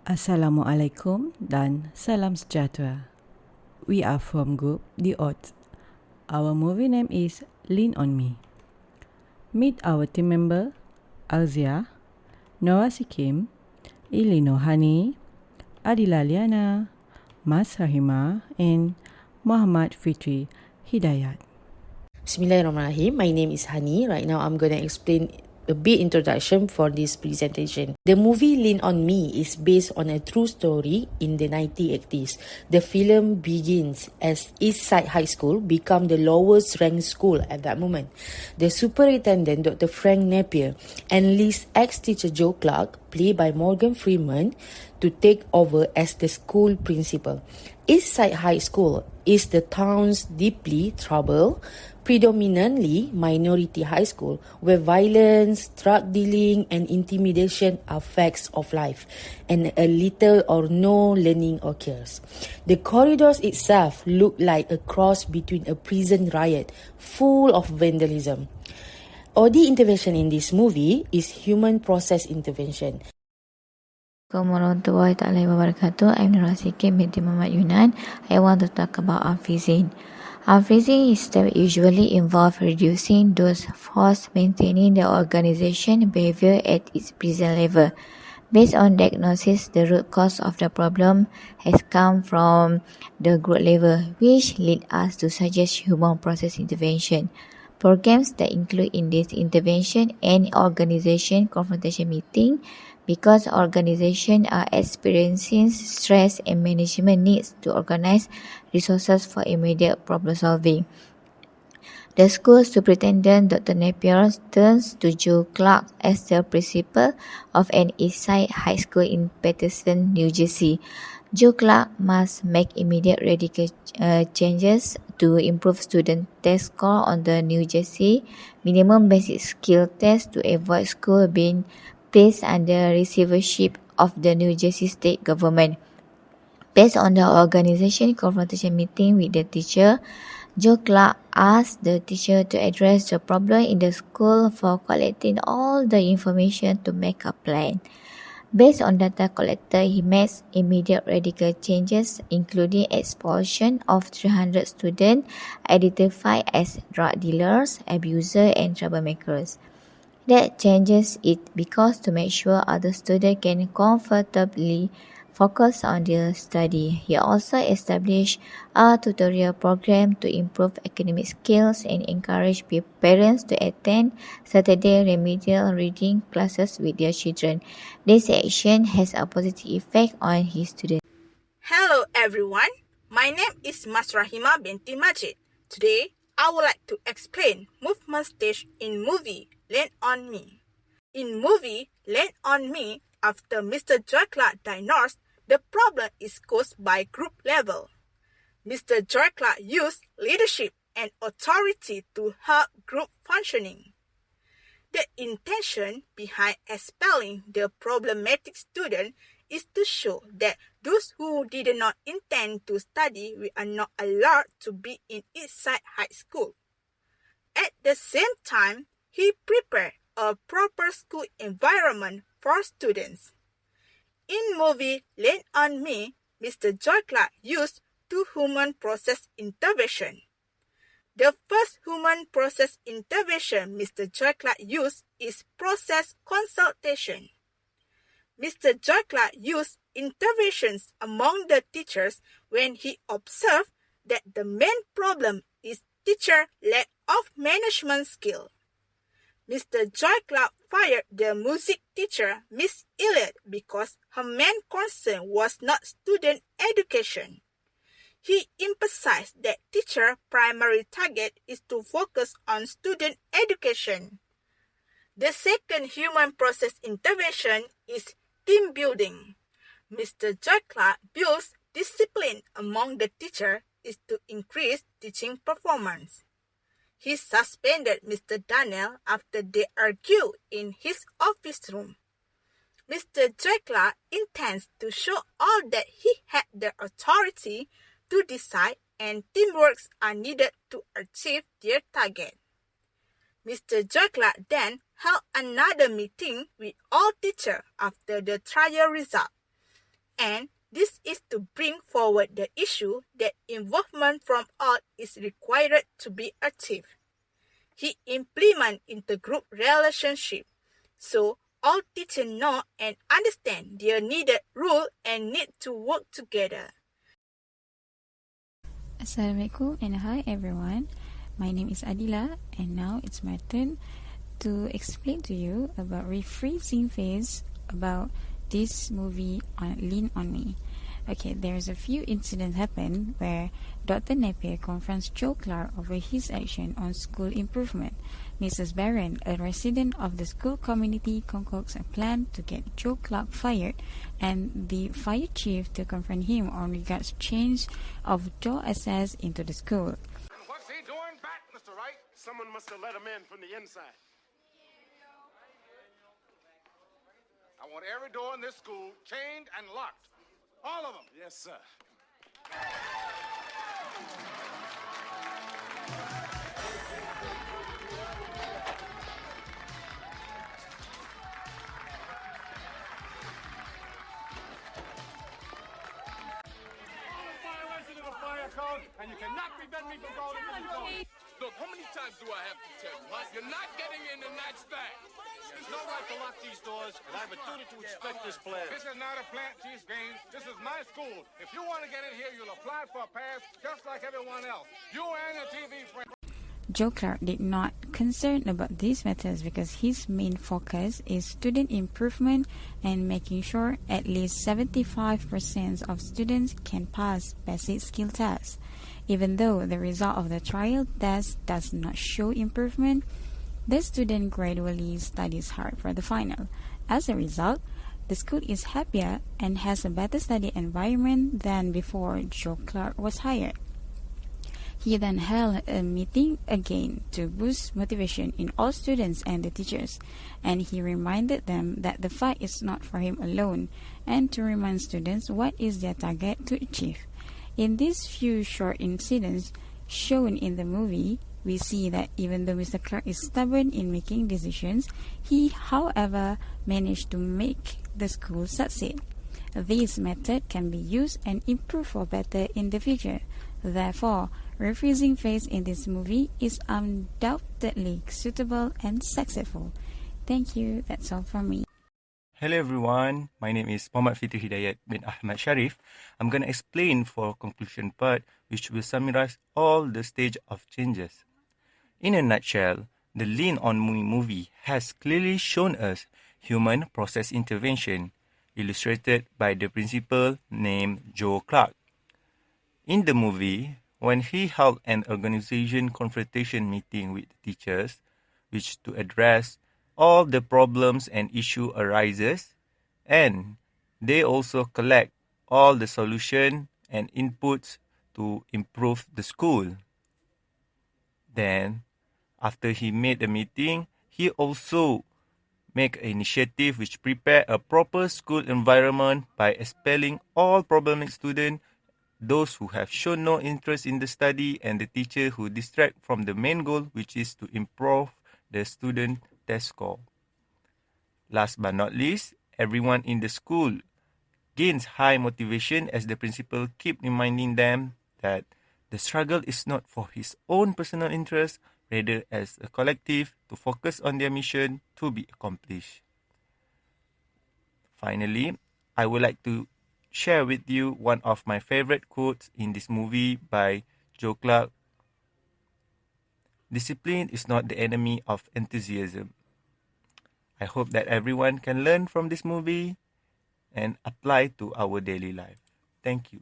Assalamualaikum dan salam sejahtera. We are from group The Odds. Our movie name is Lean On Me. Meet our team member ARZIAH, NORASIKIM, NURHANI, ADILAH LIYANA, Mas RAHIMA and Muhammad FITRI HIDAYAT. Bismillahirrahmanirrahim. My name is Hani. Right now I'm going to explain a bit introduction for this presentation. The movie Lean On Me is based on a true story in the 1980s. The film begins as Eastside High School become the lowest ranked school at that moment. The superintendent, Dr. Frank Napier, enlists ex-teacher Joe Clark, played by Morgan Freeman, to take over as the school principal. Eastside High School is the town's deeply troubled, predominantly minority high school where violence, drug dealing and intimidation are facts of life and a little or no learning occurs. The corridors itself look like a cross between a prison riot full of vandalism. OD intervention in this movie is human process intervention. Assalamualaikum warahmatullahi wabarakatuh. I'm NORASIKIM binti Muhammad YUNAN. I want to talk about unfreezing. Unfreezing is usually involve reducing those forces maintaining the organization behavior at its present level. Based on diagnosis, the root cause of the problem has come from the group level, which lead us to suggest human process intervention. Programs that include in this intervention and organization confrontation meeting, because organizations are experiencing stress and management needs to organize resources for immediate problem solving. The school superintendent, Dr. Napier, turns to Joe Clark as the principal of an Eastside High School in Paterson, New Jersey. Joe Clark must make immediate radical changes to improve student test score on the New Jersey minimum basic skill test to avoid school being placed under receivership of the New Jersey state government. Based on the organization confrontation meeting with the teacher, Joe Clark asked the teacher to address the problem in the school for collecting all the information to make a plan. Based on data collected, he makes immediate radical changes, including expulsion of 300 students identified as drug dealers, abusers, and troublemakers. That changes it because to make sure other students can comfortably focus on their study. He also established a tutorial program to improve academic skills and encourage parents to attend Saturday remedial reading classes with their children. This action has a positive effect on his students. Hello everyone, my name is Mas RAHIMA binti MAJID. Today, I would like to explain movement stage in movie Lean On Me. In movie Lean On Me, after Mr. Joy Clark diagnosed, the problem is caused by group level. Mr. Joy Clark used leadership and authority to help group functioning. The intention behind expelling the problematic student is to show that those who did not intend to study are not allowed to be in Eastside High School. At the same time, he prepared a proper school environment for students. In movie Lean On Me, Mr. Joy Clark used two human process intervention. The first human process intervention Mr. Joy Clark used is process consultation. Mr. Joy Clark used interventions among the teachers when he observed that the main problem is teacher lack of management skill. Mr. Joy Clark fired the music teacher, Miss Elliott, because her main concern was not student education. He emphasized that teacher's primary target is to focus on student education. The second human process intervention is team building. Mr. Joy Clark builds discipline among the teacher is to increase teaching performance. He suspended Mr. Daniel after they argued in his office room. Mr. Joy Clark intends to show all that he had the authority to decide and teamwork are needed to achieve their target. Mr. Joy Clark then held another meeting with all teachers after the trial result. And this is to bring forward the issue that involvement from all is required to be achieved. He implement intergroup relationship, so all teachers know and understand their needed role and need to work together. Assalamualaikum and hi everyone. My name is ADILAH and now it's my turn to explain to you about rephrasing phase about this movie on Lean On Me. Okay, there's a few incidents happen where Dr. Napier confronts Joe Clark over his action on school improvement. Mrs. Barron, a resident of the school community, concocts a plan to get Joe Clark fired and the fire chief to confront him on regards change of Joe access into the school. And what's he doing back, Mr. Wright? Someone must have let him in from the inside. I want every door in this school chained and locked. All of them. Yes, sir. Fire code, and you cannot prevent me from going into the zone. Look, how many times do I have to tell you, huh? You're not getting in the next thing. There's no right to lock these doors, and I have a duty to inspect this plan. This is not a plant, Chief Gaines. This is my school. If you want to get in here, you'll apply for a pass just like everyone else. You and your TV friend. Joe Clark did not concern about these matters because his main focus is student improvement and making sure at least 75% of students can pass basic skill tests. Even though the result of the trial test does not show improvement, the student gradually studies hard for the final. As a result, the school is happier and has a better study environment than before Joe Clark was hired. He then held a meeting again to boost motivation in all students and the teachers, and he reminded them that the fight is not for him alone, and to remind students what is their target to achieve. In these few short incidents shown in the movie, we see that even though Mr. Clark is stubborn in making decisions, he, however, managed to make the school succeed. This method can be used and improved for better in the future. Therefore, rephrasing phase in this movie is undoubtedly suitable and successful. Thank you. That's all from me. Hello everyone, my name is FITRI HIDAYAT bin AHMAD SHARIF. I'm going to explain for conclusion part which will summarize all the stage of changes. In a nutshell, the Lean On Me movie has clearly shown us human process intervention, illustrated by the principal named Joe Clark. In the movie, when he held an organization confrontation meeting with teachers, which to address all the problems and issue arises, and they also collect all the solution and inputs to improve the school. Then, after he made the meeting, he also make an initiative which prepare a proper school environment by expelling all problematic students, those who have shown no interest in the study, and the teacher who distract from the main goal, which is to improve the student test score. Last but not least, everyone in the school gains high motivation as the principal keep reminding them that the struggle is not for his own personal interest, rather as a collective to focus on their mission to be accomplished. Finally, I would like to share with you one of my favorite quotes in this movie by Joe Clark. Discipline is not the enemy of enthusiasm. I hope that everyone can learn from this movie and apply to our daily life. Thank you.